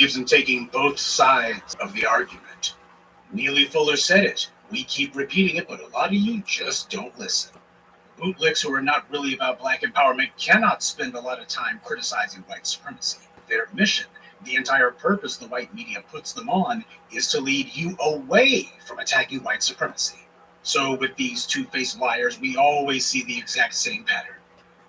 believes in taking both sides of the argument. Neely Fuller said it. We keep repeating it, but a lot of you just don't listen. Bootlicks who are not really about black empowerment cannot spend a lot of time criticizing white supremacy. Their mission, the entire purpose the white media puts them on, is to lead you away from attacking white supremacy. So with these two-faced liars, we always see the exact same pattern.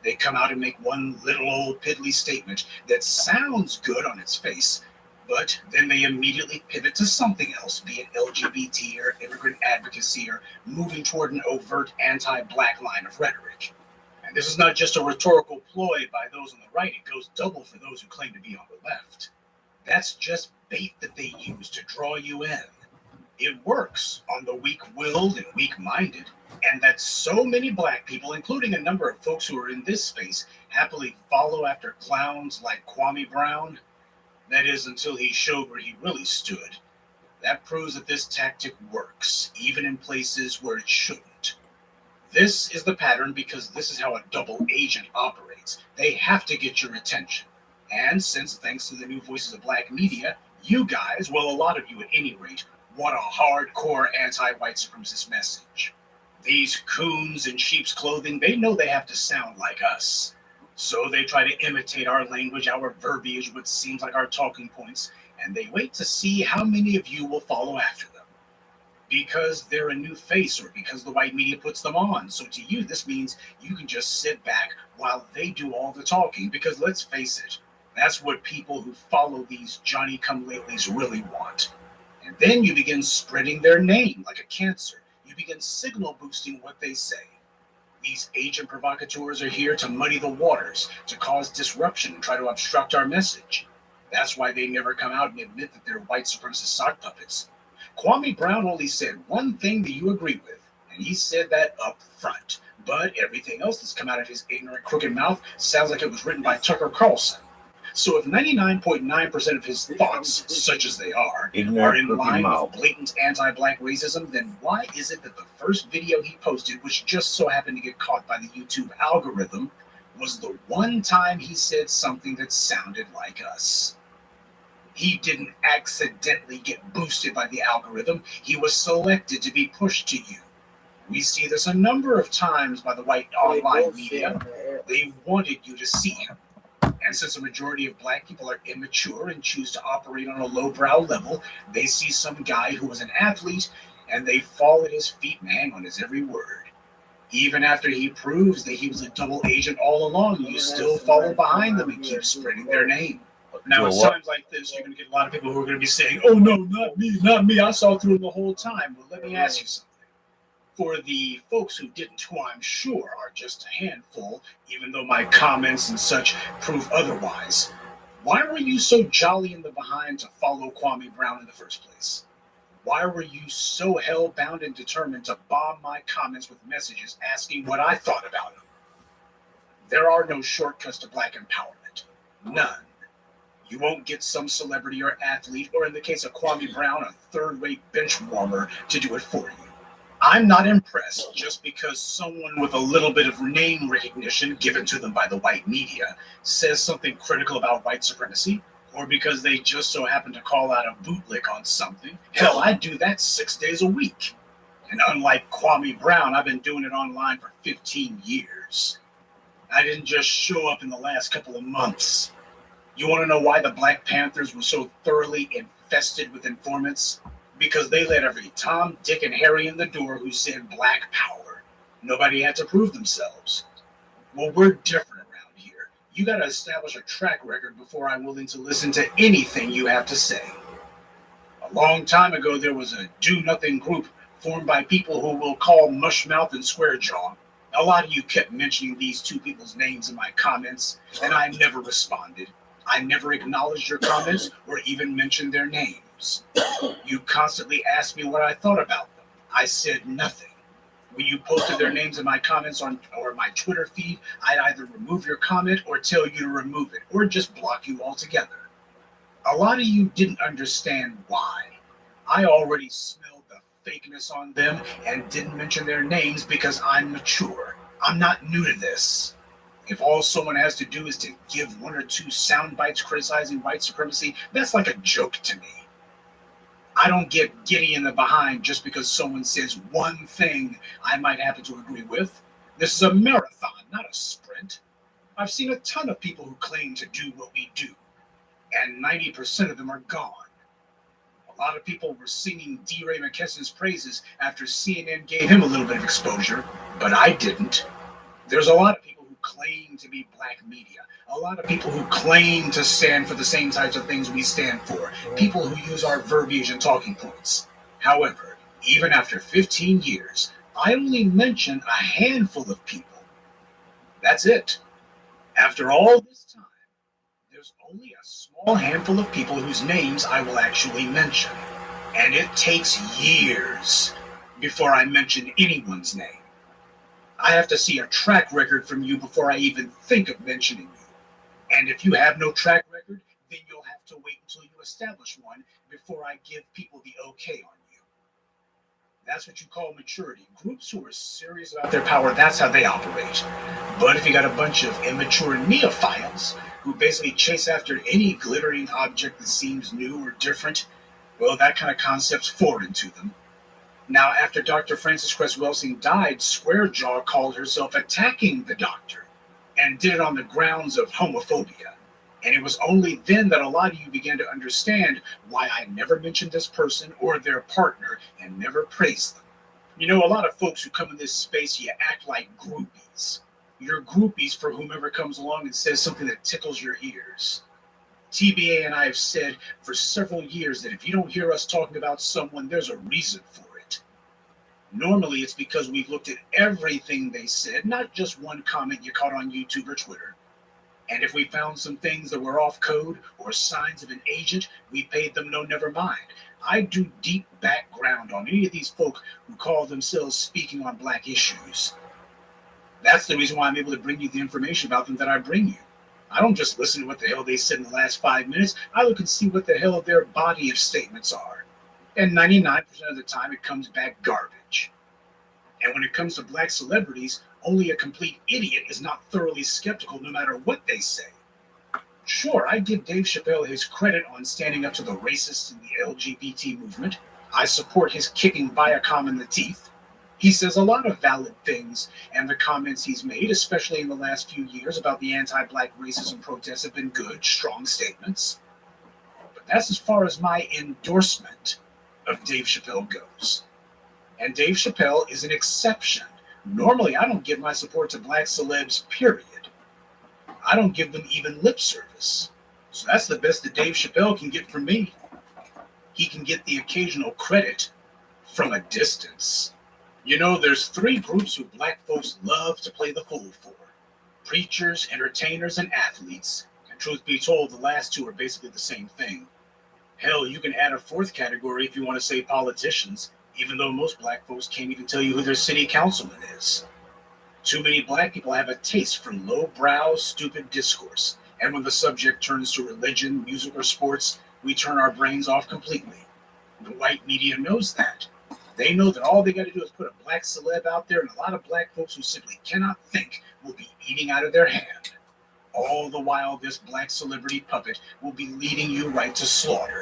They come out and make one little old piddly statement that sounds good on its face, but then they immediately pivot to something else, be it LGBT or immigrant advocacy or moving toward an overt anti-black line of rhetoric. And this is not just a rhetorical ploy by those on the right, it goes double for those who claim to be on the left. That's just bait that they use to draw you in. It works on the weak-willed and weak-minded, and that so many black people, including a number of folks who are in this space, happily follow after clowns like Kwame Brown. That is, until he showed where he really stood. That proves that this tactic works, even in places where it shouldn't. This is the pattern because this is how a double agent operates. They have to get your attention. And since, thanks to the new voices of black media, you guys, well, a lot of you at any rate, want a hardcore anti-white supremacist message. These coons in sheep's clothing, they know they have to sound like us. So they try to imitate our language, our verbiage, what seems like our talking points, and they wait to see how many of you will follow after them. Because they're a new face or because the white media puts them on. So to you, this means you can just sit back while they do all the talking, because let's face it, that's what people who follow these Johnny-come-latelys really want. And then you begin spreading their name like a cancer. You begin signal boosting what they say. These agent provocateurs are here to muddy the waters, to cause disruption and try to obstruct our message. That's why they never come out and admit that they're white supremacist sock puppets. Kwame Brown only said one thing that you agree with, and he said that up front. But everything else that's come out of his ignorant, crooked mouth sounds like it was written by Tucker Carlson. So if 99.9% of his thoughts, such as they are in line with blatant anti-black racism, then why is it that the first video he posted, which just so happened to get caught by the YouTube algorithm, was the one time he said something that sounded like us? He didn't accidentally get boosted by the algorithm. He was selected to be pushed to you. We see this a number of times by the white online media. They wanted you to see him. And since a majority of black people are immature and choose to operate on a lowbrow level, they see some guy who was an athlete and they fall at his feet and hang on his every word. Even after he proves that he was a double agent all along, you still follow behind them and keep spreading their name. Now, at times like this, you're going to get a lot of people who are going to be saying, oh, no, not me, I saw through the whole time. Well, let me ask you something. For the folks who didn't, who I'm sure are just a handful, even though my comments and such prove otherwise, why were you so jolly in the behind to follow Kwame Brown in the first place? Why were you so hell-bound and determined to bomb my comments with messages asking what I thought about him? There are no shortcuts to black empowerment. None. You won't get some celebrity or athlete, or in the case of Kwame Brown, a third-rate bench warmer to do it for you. I'm not impressed just because someone with a little bit of name recognition given to them by the white media says something critical about white supremacy, or because they just so happen to call out a bootlick on something. Hell, I do that 6 days a week. And unlike Kwame Brown, I've been doing it online for 15 years. I didn't just show up in the last couple of months. You want to know why the Black Panthers were so thoroughly infested with informants? Because they let every Tom, Dick, and Harry in the door who said black power. Nobody had to prove themselves. Well, we're different around here. You got to establish a track record before I'm willing to listen to anything you have to say. A long time ago, there was a do-nothing group formed by people who we'll call Mushmouth and Squarejaw. A lot of you kept mentioning these two people's names in my comments, and I never responded. I never acknowledged your comments or even mentioned their names. You constantly asked me what I thought about them. I said nothing. When you posted their names in my comments on or my Twitter feed, I'd either remove your comment or tell you to remove it, or just block you altogether. A lot of you didn't understand why. I already smelled the fakeness on them and didn't mention their names because I'm mature. I'm not new to this. If all someone has to do is to give one or two sound bites criticizing white supremacy, that's like a joke to me. I don't get giddy in the behind just because someone says one thing I might happen to agree with. This is a marathon, not a sprint. I've seen a ton of people who claim to do what we do, and 90% of them are gone. A lot of people were singing D. Ray McKesson's praises after CNN gave him a little bit of exposure, but I didn't. There's a lot of people who claim to be black media, a lot of people who claim to stand for the same types of things we stand for, people who use our verbiage and talking points. However, even after 15 years, I only mention a handful of people. That's it. After all this time, there's only a small handful of people whose names I will actually mention. And it takes years before I mention anyone's name. I have to see a track record from you before I even think of mentioning you. And if you have no track record, then you'll have to wait until you establish one before I give people the okay on you. That's what you call maturity. Groups who are serious about their power, that's how they operate. But if you got a bunch of immature neophiles who basically chase after any glittering object that seems new or different, well, that kind of concept's foreign to them. Now, after Dr. Frances Cress Welsing died, Squarejaw called herself attacking the doctor and did it on the grounds of homophobia. And it was only then that a lot of you began to understand why I never mentioned this person or their partner and never praised them. You know, a lot of folks who come in this space, you act like groupies. You're groupies for whomever comes along and says something that tickles your ears. TBA and I have said for several years that if you don't hear us talking about someone, there's a reason for it. Normally, it's because we've looked at everything they said, not just one comment you caught on YouTube or Twitter. And if we found some things that were off code or signs of an agent, we paid them no never mind. I do deep background on any of these folk who call themselves speaking on black issues. That's the reason why I'm able to bring you the information about them that I bring you. I don't just listen to what the hell they said in the last 5 minutes. I look and see what the hell their body of statements are. And 99% of the time, it comes back garbage. And when it comes to black celebrities, only a complete idiot is not thoroughly skeptical no matter what they say. Sure, I give Dave Chappelle his credit on standing up to the racists in the LGBT movement. I support his kicking Viacom in the teeth. He says a lot of valid things, and the comments he's made, especially in the last few years about the anti-black racism protests, have been good, strong statements. But that's as far as my endorsement of Dave Chappelle goes. And Dave Chappelle is an exception. Normally, I don't give my support to black celebs, period. I don't give them even lip service. So that's the best that Dave Chappelle can get from me. He can get the occasional credit from a distance. You know, there's 3 groups who black folks love to play the fool for. Preachers, entertainers, and athletes. And truth be told, the last 2 are basically the same thing. Hell, you can add a 4th category if you want to say politicians, even though most black folks can't even tell you who their city councilman is. Too many black people have a taste for low-brow, stupid discourse, and when the subject turns to religion, music, or sports, we turn our brains off completely. The white media knows that. They know that all they got to do is put a black celeb out there, and a lot of black folks who simply cannot think will be eating out of their hand. All the while, this black celebrity puppet will be leading you right to slaughter.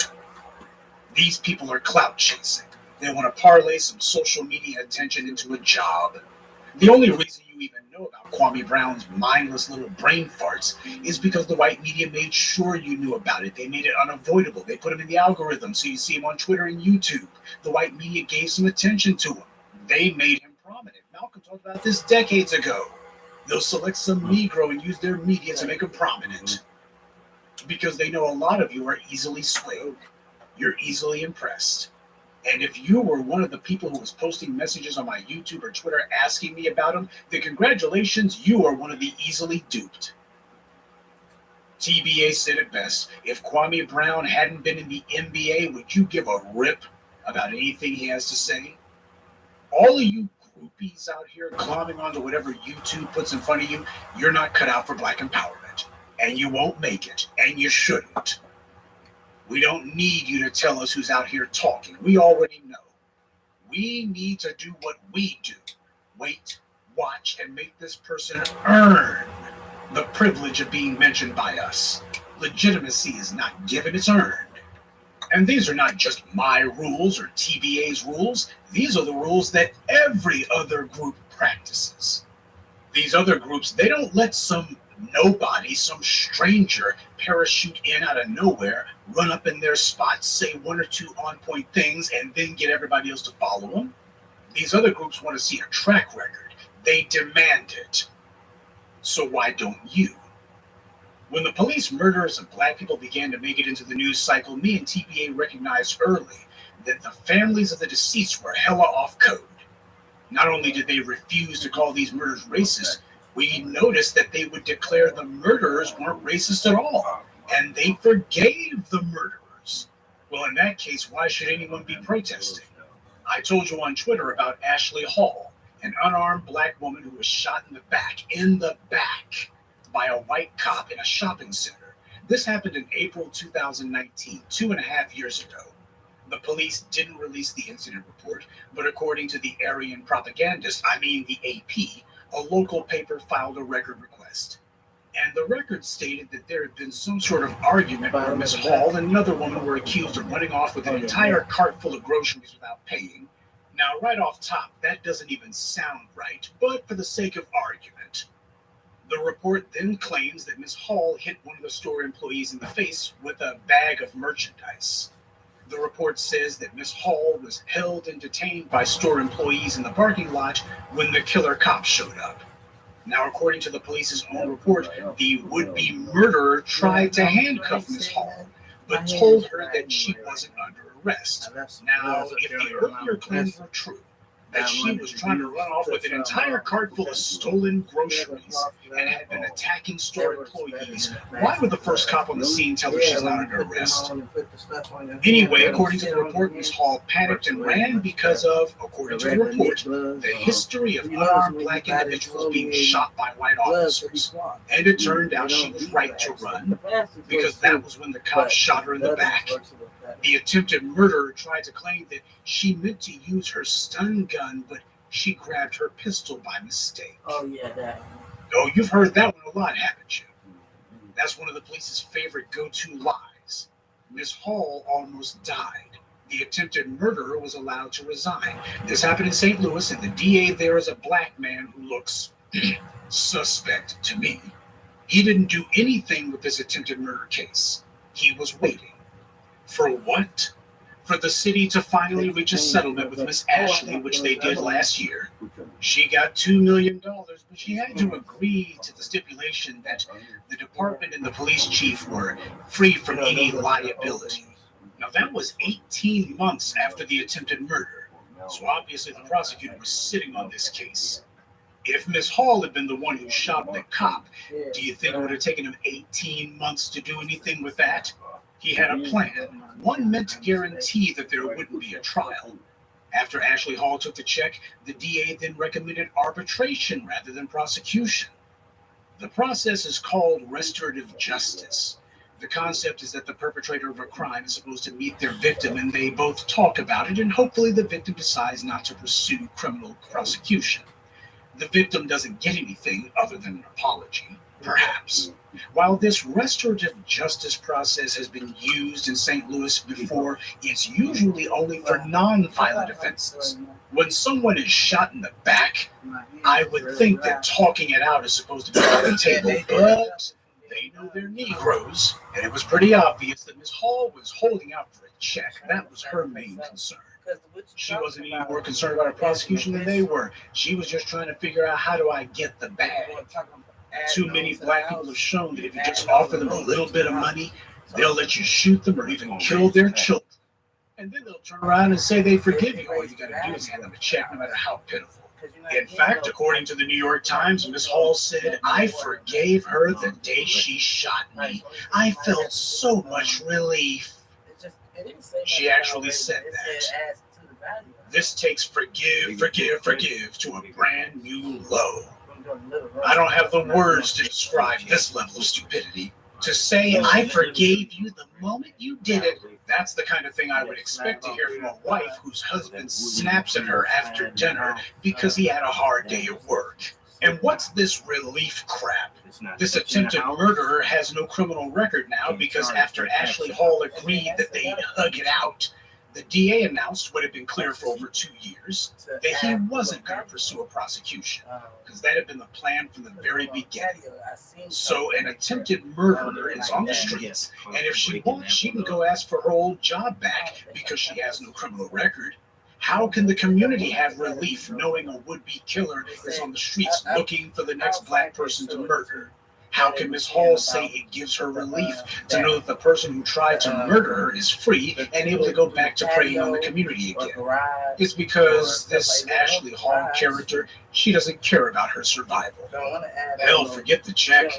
These people are clout chasing. They want to parlay some social media attention into a job. The only reason you even know about Kwame Brown's mindless little brain farts is because the white media made sure you knew about it. They made it unavoidable. They put him in the algorithm so you see him on Twitter and YouTube. The white media gave some attention to him. They made him prominent. Malcolm talked about this decades ago. They'll select some Negro and use their media to make him prominent. Because they know a lot of you are easily swayed. You're easily impressed. And if you were one of the people who was posting messages on my YouTube or Twitter asking me about them, then congratulations, you are one of the easily duped. TBA said it best. If Kwame Brown hadn't been in the NBA, would you give a rip about anything he has to say? All of you groupies out here clomming onto whatever YouTube puts in front of you, you're not cut out for black empowerment. And you won't make it. And you shouldn't. We don't need you to tell us who's out here talking. We already know. We need to do what we do. Wait, watch, and make this person earn The privilege of being mentioned by us. Legitimacy is not given, it's earned. And these are not just my rules or TBA's rules. These are the rules that every other group practices. These other groups, they don't let some nobody, some stranger, parachute in out of nowhere, run up in their spot, say one or two on point things, and then get everybody else to follow them. These other groups want to see a track record. They demand it. So why don't you? When the police murders of black people began to make it into the news cycle, me and TBA recognized early that the families of the deceased were hella off code. Not only did they refuse to call these murders racist, we noticed that they would declare the murderers weren't racist at all, and they forgave the murderers. Well, in that case, why should anyone be protesting? I told you on Twitter about Ashley Hall, an unarmed black woman who was shot in the back, by a white cop in a shopping center. This happened in April 2019, 2.5 years ago. The police didn't release the incident report, but according to the Aryan propagandist, the AP, a local paper filed a record request. And the record stated that there had been some sort of argument where Miss Hall and another woman were accused of running off with an entire cart full of groceries without paying. Now, right off top, that doesn't even sound right, but for the sake of argument. The report then claims that Miss Hall hit one of the store employees in the face with a bag of merchandise. The report says that Miss Hall was held and detained by store employees in the parking lot when the killer cop showed up. Now, according to the police's own report, the would-be murderer tried to handcuff Miss Hall, but told her that she wasn't under arrest. Now, if the earlier claims were true, that she was trying to run off with an entire cart full of stolen groceries and had been attacking store employees, why would the first cop on the scene tell her she's not under arrest? Anyway, according to the report, Ms. Hall panicked and ran because of, according to the report, the history of unarmed black individuals being shot by white officers. And it turned out she was right to run, because that was when the cop shot her in the back. The attempted murderer tried to claim that she meant to use her stun gun, but she grabbed her pistol by mistake. Oh, yeah, that. Oh, you've heard that one a lot, haven't you? That's one of the police's favorite go-to lies. Miss Hall almost died. The attempted murderer was allowed to resign. This happened in St. Louis, and the DA there is a black man who looks suspect to me. He didn't do anything with this attempted murder case. He was waiting. For what? For the city to finally reach a settlement with Miss Ashley, which they did last year. She got $2 million, but she had to agree to the stipulation that the department and the police chief were free from any liability. Now, that was 18 months after the attempted murder, so obviously the prosecutor was sitting on this case. If Miss Hall had been the one who shot the cop, do you think it would have taken him 18 months to do anything with that? He had a plan, one meant to guarantee that there wouldn't be a trial. After Ashley Hall took the check, the DA then recommended arbitration rather than prosecution. The process is called restorative justice. The concept is that the perpetrator of a crime is supposed to meet their victim and they both talk about it, and hopefully the victim decides not to pursue criminal prosecution. The victim doesn't get anything other than an apology, perhaps. While this restorative justice process has been used in St. Louis before, it's usually only for non-violent offenses. When someone is shot in the back, I would think that talking it out is supposed to be on the table, but they know they're Negroes, and it was pretty obvious that Ms. Hall was holding out for a check. That was her main concern. She wasn't any more concerned about a prosecution than they were. She was just trying to figure out, how do I get the bag? Too many black people have shown that if you just offer them a little bit of money, they'll let you shoot them or even kill their children. And then they'll turn around and say they forgive you. All you got to do is hand them a check, no matter how pitiful. In fact, according to the New York Times, Miss Hall said, "I forgave her the day she shot me. I felt so much relief." She actually said that. This takes forgive to a brand new low. I don't have the words to describe this level of stupidity. To say, "I forgave you the moment you did it," that's the kind of thing I would expect to hear from a wife whose husband snaps at her after dinner because he had a hard day at work. And what's this relief crap? This attempted murderer has no criminal record now because after Ashley Hall agreed that they'd hug it out, the DA announced what had been clear for over 2 years, that he wasn't going to pursue a prosecution, because that had been the plan from the very beginning. So an attempted murderer is on the streets, and if she wants, she can go ask for her old job back because she has no criminal record. How can the community have relief knowing a would-be killer is on the streets looking for the next black person to murder? How can Miss Hall say it gives her relief to know that the person who tried to murder her is free and able to go back to preying on the community again? It's because this Ashley Hall character, she doesn't care about her survival. Hell, forget the check.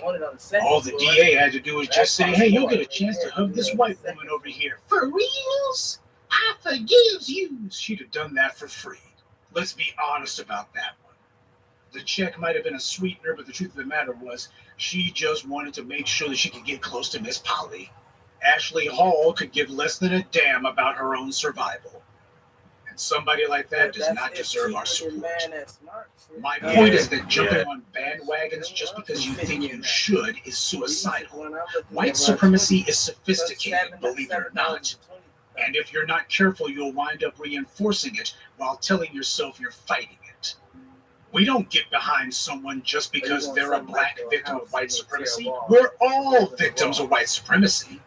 All the DA had to do was just say, hey, you'll get a chance to hug this white woman over here. For reals? I forgive you. She'd have done that for free. Let's be honest about that one. The check might have been a sweetener, but the truth of the matter was she just wanted to make sure that she could get close to Miss Polly. Ashley Hall could give less than a damn about her own survival. And somebody like that does not deserve our support. My point is that jumping on bandwagons just because you think you should is suicidal. White supremacy is sophisticated, believe it or not. And if you're not careful, you'll wind up reinforcing it while telling yourself you're fighting it. We don't get behind someone just because they're a black victim of white supremacy. We're all victims of white supremacy.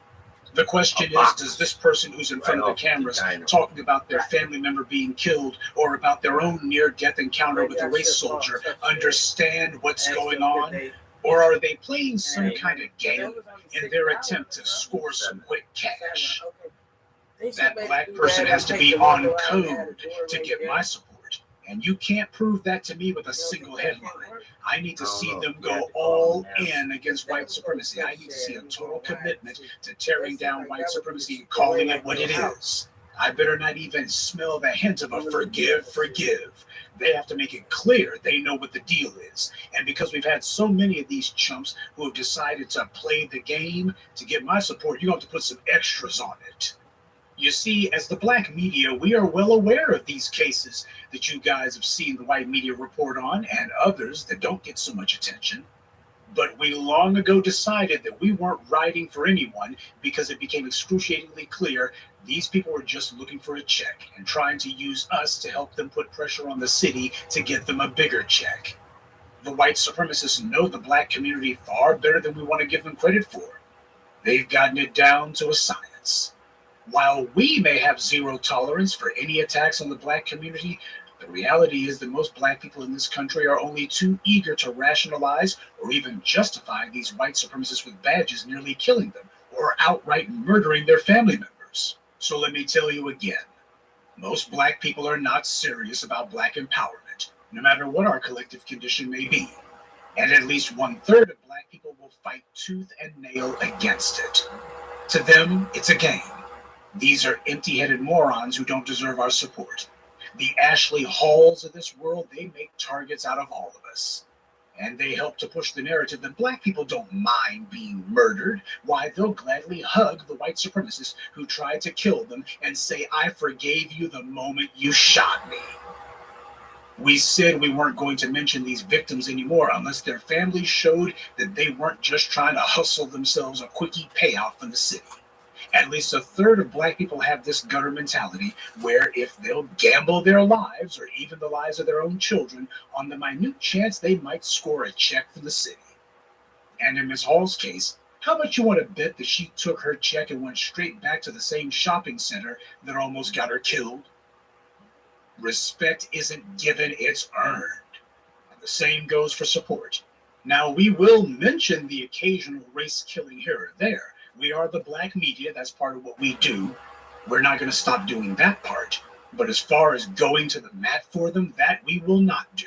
The question is, does this person who's in front of the cameras talking about their family member being killed or about their own near-death encounter with a race soldier understand what's going on? Or are they playing some kind of game in their attempt to score some quick cash? That black person has to be on code to get my support. And you can't prove that to me with a single headline. I need to see them go all in against white supremacy. I need to see a total commitment to tearing down white supremacy and calling it what it is. I better not even smell the hint of a forgive. They have to make it clear they know what the deal is. And because we've had so many of these chumps who have decided to play the game to get my support, you're going to have to put some extras on it. You see, as the black media, we are well aware of these cases that you guys have seen the white media report on and others that don't get so much attention. But we long ago decided that we weren't writing for anyone because it became excruciatingly clear these people were just looking for a check and trying to use us to help them put pressure on the city to get them a bigger check. The white supremacists know the black community far better than we want to give them credit for. They've gotten it down to a science. While we may have zero tolerance for any attacks on the black community, the reality is that most black people in this country are only too eager to rationalize or even justify these white supremacists with badges nearly killing them or outright murdering their family members. So let me tell you again, most black people are not serious about black empowerment, no matter what our collective condition may be. And at least 1/3 of black people will fight tooth and nail against it. To them, it's a game. These are empty-headed morons who don't deserve our support. The Ashley Halls of this world, they make targets out of all of us. And they help to push the narrative that black people don't mind being murdered. Why, they'll gladly hug the white supremacists who tried to kill them and say, I forgave you the moment you shot me. We said we weren't going to mention these victims anymore unless their families showed that they weren't just trying to hustle themselves a quickie payout from the city. At least 1/3 of black people have this gutter mentality where if they'll gamble their lives or even the lives of their own children on the minute chance they might score a check from the city. And in Miss Hall's case, how much you want to bet that she took her check and went straight back to the same shopping center that almost got her killed? Respect isn't given, it's earned. And the same goes for support. Now, we will mention the occasional race killing here or there. We are the black media. That's part of what we do. We're not going to stop doing that part. But as far as going to the mat for them, that we will not do.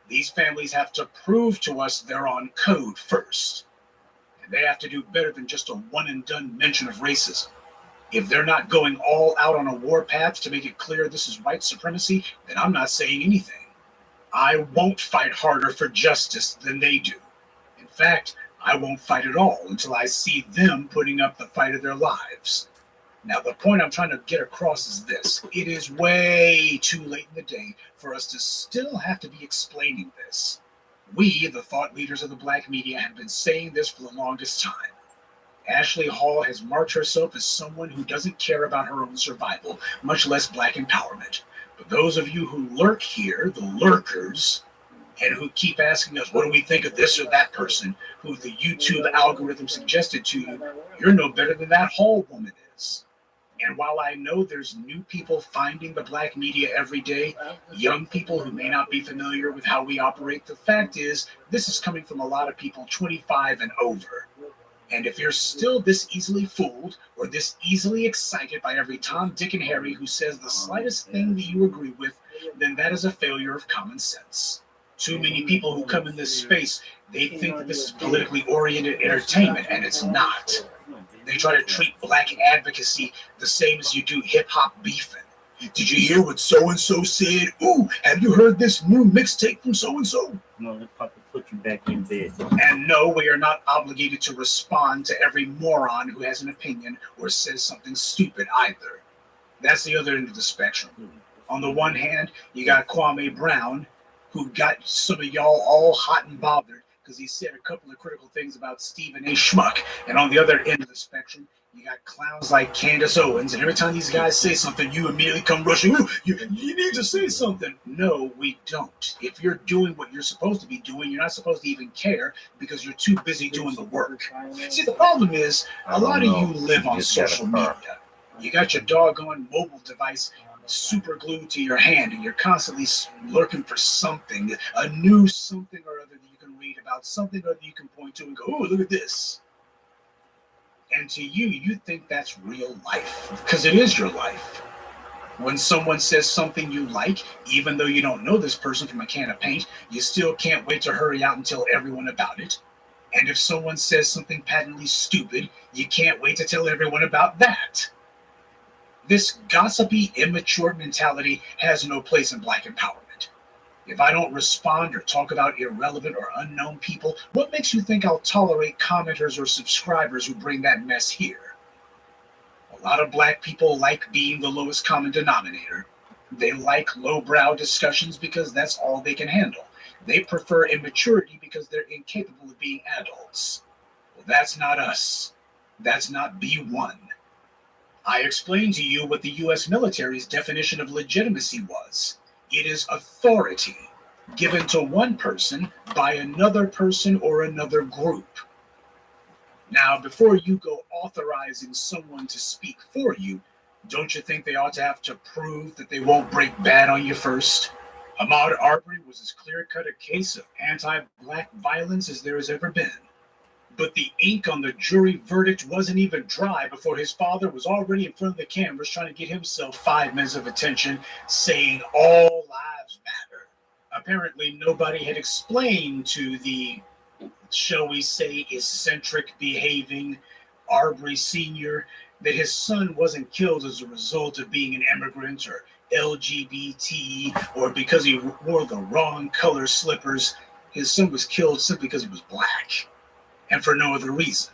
These families have to prove to us they're on code first. And they have to do better than just a one-and-done mention of racism. If they're not going all out on a warpath to make it clear this is white supremacy, then I'm not saying anything. I won't fight harder for justice than they do. In fact, I won't fight at all until I see them putting up the fight of their lives. Now, the point I'm trying to get across is this. It is way too late in the day for us to still have to be explaining this. We, the thought leaders of the black media, have been saying this for the longest time. Ashley Hall has marked herself as someone who doesn't care about her own survival, much less black empowerment. But those of you who lurk here, the lurkers, and who keep asking us, what do we think of this or that person, who the YouTube algorithm suggested to you, you're no better than that Hall woman is. And while I know there's new people finding the black media every day, young people who may not be familiar with how we operate, the fact is, this is coming from a lot of people 25 and over. And if you're still this easily fooled or this easily excited by every Tom, Dick, and Harry who says the slightest thing that you agree with, then that is a failure of common sense. Too many people who come in this space, they think that this is politically oriented entertainment, and it's not. They try to treat black advocacy the same as you do hip-hop beefing. Did you hear what so-and-so said? Ooh, have you heard this new mixtape from so-and-so? No, let's probably put you back in bed. And no, we are not obligated to respond to every moron who has an opinion or says something stupid either. That's the other end of the spectrum. On the one hand, you got Kwame Brown, who got some of y'all all hot and bothered because he said a couple of critical things about Stephen A. Schmuck. And on the other end of the spectrum, you got clowns like Candace Owens, and every time these guys say something, you immediately come rushing. Ooh, you need to say something. No, we don't. If you're doing what you're supposed to be doing, you're not supposed to even care because you're too busy doing the work. See, the problem is a lot of you live on social media. You got your doggone mobile device super glued to your hand, and you're constantly looking for something, a new something or other that you can read about, something or other you can point to and go, oh, look at this. And to you, you think that's real life, because it is your life. When someone says something you like, even though you don't know this person from a can of paint, you still can't wait to hurry out and tell everyone about it. And if someone says something patently stupid, you can't wait to tell everyone about that. This gossipy, immature mentality has no place in black empowerment. If I don't respond or talk about irrelevant or unknown people, what makes you think I'll tolerate commenters or subscribers who bring that mess here? A lot of black people like being the lowest common denominator. They like lowbrow discussions because that's all they can handle. They prefer immaturity because they're incapable of being adults. Well, that's not us. That's not B1. I explained to you what the U.S. military's definition of legitimacy was. It is authority given to one person by another person or another group. Now, before you go authorizing someone to speak for you, don't you think they ought to have to prove that they won't break bad on you first? Ahmaud Arbery was as clear-cut a case of anti-black violence as there has ever been. But the ink on the jury verdict wasn't even dry before his father was already in front of the cameras trying to get himself 5 minutes of attention, saying all lives matter. Apparently, nobody had explained to the, shall we say, eccentric behaving Arbery Sr. that his son wasn't killed as a result of being an immigrant or LGBT or because he wore the wrong color slippers. His son was killed simply because he was black. And for no other reason.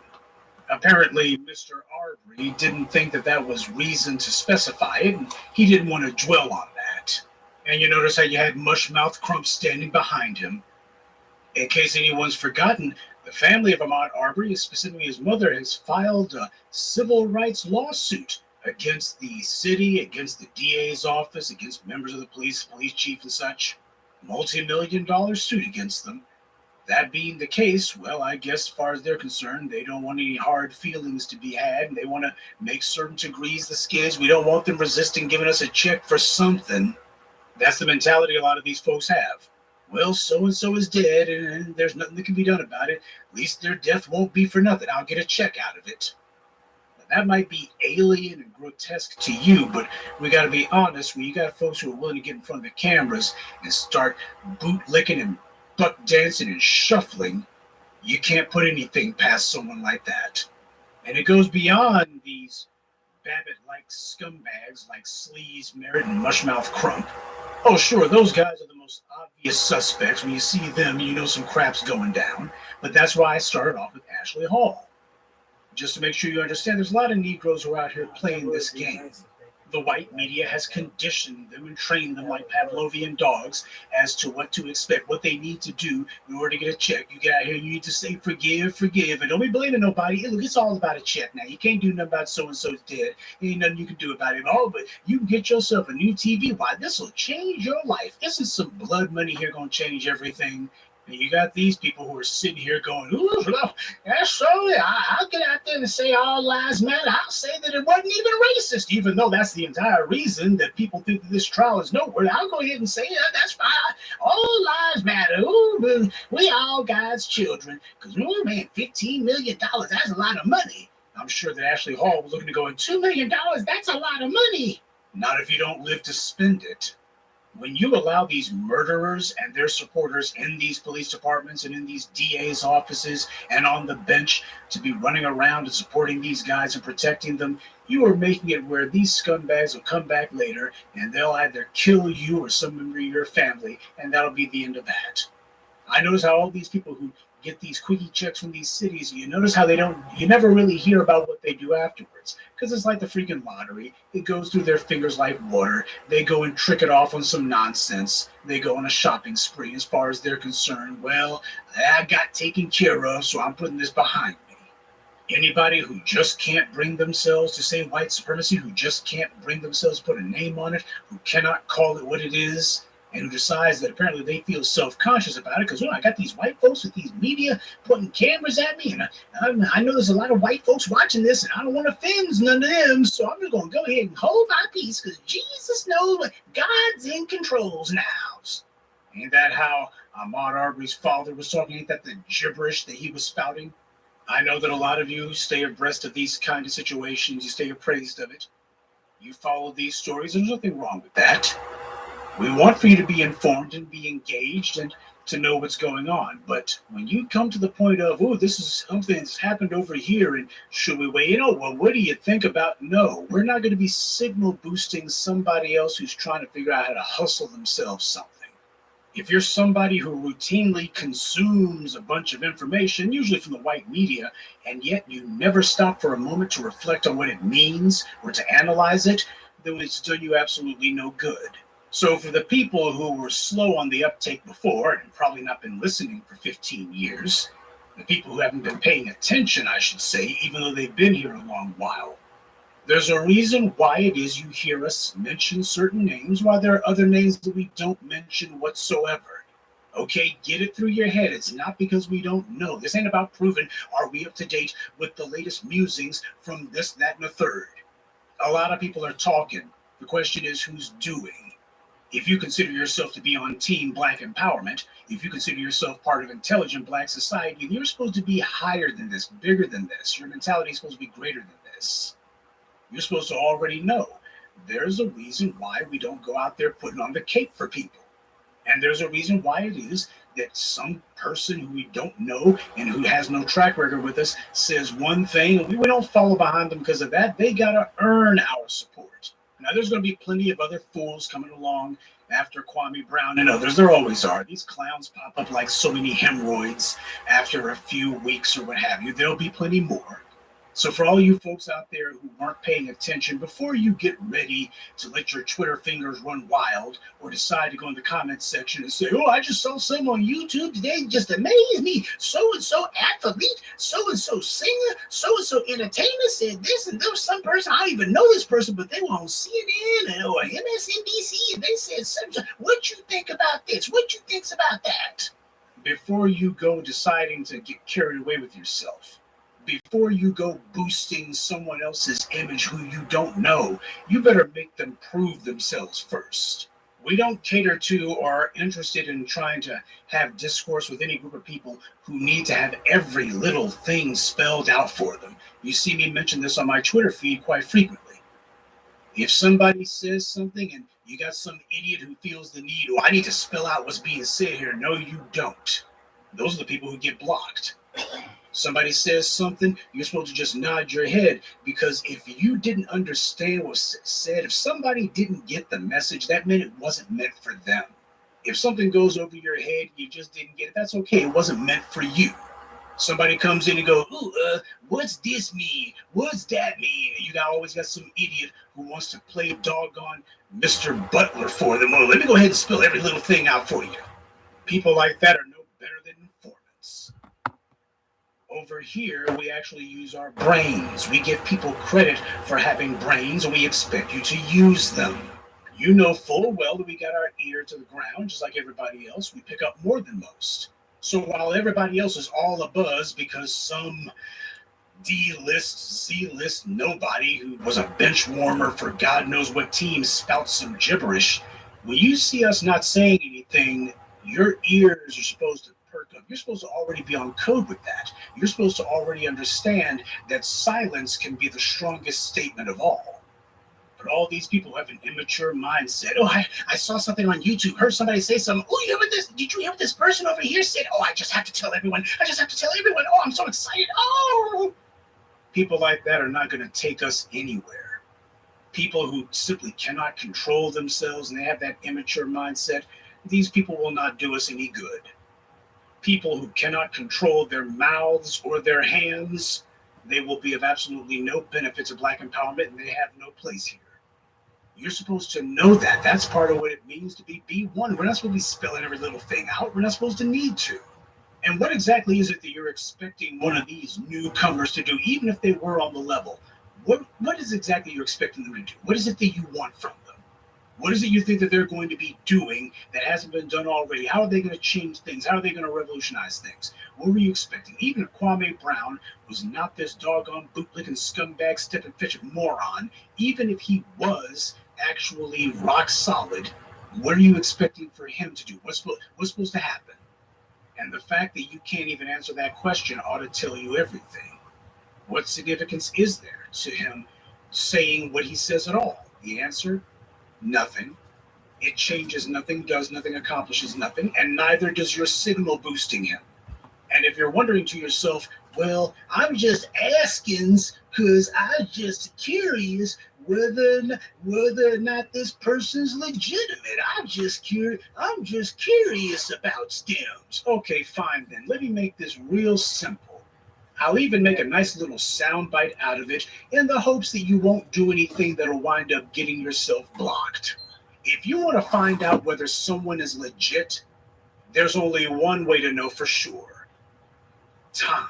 Apparently, Mr. Arbery didn't think that that was reason to specify it, and he didn't want to dwell on that. And you notice how you had Mushmouth Crump standing behind him. In case anyone's forgotten, the family of Ahmaud Arbery, specifically his mother, has filed a civil rights lawsuit against the city, against the DA's office, against members of the police chief and such. Multi-million-dollar suit against them. That being the case, well, I guess as far as they're concerned, they don't want any hard feelings to be had. They want to make certain to grease the skids. We don't want them resisting giving us a check for something. That's the mentality a lot of these folks have. Well, so-and-so is dead, and there's nothing that can be done about it. At least their death won't be for nothing. I'll get a check out of it. Now, that might be alien and grotesque to you, but we got to be honest. When you got folks who are willing to get in front of the cameras and start bootlicking and buck dancing and shuffling, you can't put anything past someone like that. And it goes beyond these Babbitt-like scumbags like Sleaze, Merritt, and Mushmouth Crump. Oh, sure, those guys are the most obvious suspects. When you see them, you know some crap's going down. But that's why I started off with Ashley Hall. Just to make sure you understand, there's a lot of Negroes who are out here playing this game. The white media has conditioned them and trained them like Pavlovian dogs as to what to expect, what they need to do in order to get a check. You get out here, you need to say forgive, forgive, and don't be blaming nobody. Hey, look, it's all about a check now. You can't do nothing about so and so's dead. Ain't nothing you can do about it. Oh, but you can get yourself a new TV. Why, this will change your life. Isn't some blood money here going to change everything? And you got these people who are sitting here going, ooh, that's so, I'll get out there and say all lives matter. I'll say that it wasn't even racist, even though that's the entire reason that people think that this trial is noteworthy. I'll go ahead and say, that's fine. All lives matter. Ooh, we all God's children. Because, oh man, $15 million, that's a lot of money. I'm sure that Ashley Hall was looking to go, $2 million, that's a lot of money. Not if you don't live to spend it. When you allow these murderers and their supporters in these police departments and in these DA's offices and on the bench to be running around and supporting these guys and protecting them, you are making it where these scumbags will come back later and they'll either kill you or some member of your family, and that'll be the end of that. I notice how all these people who get these quickie checks from these cities, you notice how you never really hear about what they do afterwards. Because it's like the freaking lottery. It goes through their fingers like water. They go and trick it off on some nonsense. They go on a shopping spree as far as they're concerned. Well, I got taken care of, so I'm putting this behind me. Anybody who just can't bring themselves to say white supremacy, who just can't bring themselves to put a name on it, who cannot call it what it is, and who decides that apparently they feel self-conscious about it because, I got these white folks with these media pointing cameras at me, and I know there's a lot of white folks watching this, and I don't want to offend none of them, so I'm just going to go ahead and hold my peace because Jesus knows what God's in controls now. Ain't that how Ahmaud Arbery's father was talking? Ain't that the gibberish that he was spouting? I know that a lot of you stay abreast of these kind of situations. You stay appraised of it. You follow these stories. There's nothing wrong with that. We want for you to be informed and be engaged and to know what's going on. But when you come to the point of, this is something that's happened over here, and should we weigh in? Well, what do you think about? No, we're not going to be signal boosting somebody else who's trying to figure out how to hustle themselves something. If you're somebody who routinely consumes a bunch of information, usually from the white media, and yet you never stop for a moment to reflect on what it means or to analyze it, then it's done you absolutely no good. So for the people who were slow on the uptake before and probably not been listening for 15 years, the people who haven't been paying attention, I should say, even though they've been here a long while, there's a reason why it is you hear us mention certain names while there are other names that we don't mention whatsoever. Okay, get it through your head. It's not because we don't know. This ain't about proving are we up to date with the latest musings from this, that, and the third. A lot of people are talking. The question is who's doing. If you consider yourself to be on Team Black Empowerment, if you consider yourself part of intelligent Black society, you're supposed to be higher than this, bigger than this. Your mentality is supposed to be greater than this. You're supposed to already know there's a reason why we don't go out there putting on the cape for people. And there's a reason why it is that some person who we don't know and who has no track record with us says one thing, and we don't follow behind them because of that. They got to earn our support. Now, there's going to be plenty of other fools coming along after Kwame Brown and others. There always are. These clowns pop up like so many hemorrhoids after a few weeks or what have you. There'll be plenty more. So for all you folks out there who weren't paying attention, before you get ready to let your Twitter fingers run wild or decide to go in the comments section and say, I just saw some on YouTube today, just amazed me. So-and-so athlete, so-and-so singer, so-and-so entertainer said this, and there was some person, I don't even know this person, but they were on CNN or MSNBC, and they said something. What you think about this? What you think about that? Before you go deciding to get carried away with yourself, before you go boosting someone else's image who you don't know, you better make them prove themselves first. We don't cater to or are interested in trying to have discourse with any group of people who need to have every little thing spelled out for them. You see me mention this on my Twitter feed quite frequently. If somebody says something and you got some idiot who feels the need, I need to spell out what's being said here. No, you don't. Those are the people who get blocked. Somebody says something, you're supposed to just nod your head, because if you didn't understand what was said, if somebody didn't get the message, that meant it wasn't meant for them. If something goes over your head, you just didn't get it, that's okay. It wasn't meant for you. Somebody comes in and goes, ooh, what's this mean? What's that mean? And you always got some idiot who wants to play doggone Mr. Butler for them. Well, let me go ahead and spill every little thing out for you. People like that are no better than informants. Over here, we actually use our brains. We give people credit for having brains, and we expect you to use them. You know full well that we got our ear to the ground, just like everybody else. We pick up more than most. So while everybody else is all abuzz because some D-list, C-list nobody who was a bench warmer for God knows what team spouts some gibberish, when you see us not saying anything, your ears are supposed to perk up. You're supposed to already be on code with that. You're supposed to already understand that silence can be the strongest statement of all. But all these people have an immature mindset. Oh, I saw something on YouTube, heard somebody say something. Oh, you hear what this? Did you hear what this person over here said? Oh, I just have to tell everyone. I just have to tell everyone. Oh, I'm so excited. Oh, people like that are not going to take us anywhere. People who simply cannot control themselves and they have that immature mindset, these people will not do us any good. People who cannot control their mouths or their hands, they will be of absolutely no benefit to Black empowerment, and they have no place here. You're supposed to know that. That's part of what it means to be B1. We're not supposed to be spelling every little thing out. We're not supposed to need to. And what exactly is it that you're expecting one of these newcomers to do, even if they were on the level? What is exactly you're expecting them to do? What is it that you want from them? What is it you think that they're going to be doing that hasn't been done already? How are they going to change things? How are they going to revolutionize things? What were you expecting? Even if Kwame Brown was not this doggone bootlicking scumbag, step and fetch moron, even if he was actually rock solid, what are you expecting for him to do? What's supposed to happen? And the fact that you can't even answer that question ought to tell you everything. What significance is there to him saying what he says at all? The answer, nothing. It changes nothing, does nothing, accomplishes nothing, and neither does your signal boosting him. And if you're wondering to yourself, well, I'm just asking because I'm just curious whether or not this person's legitimate. I'm just curious about stems. Okay, fine then. Let me make this real simple. I'll even make a nice little soundbite out of it in the hopes that you won't do anything that'll wind up getting yourself blocked. If you want to find out whether someone is legit, there's only one way to know for sure. Time.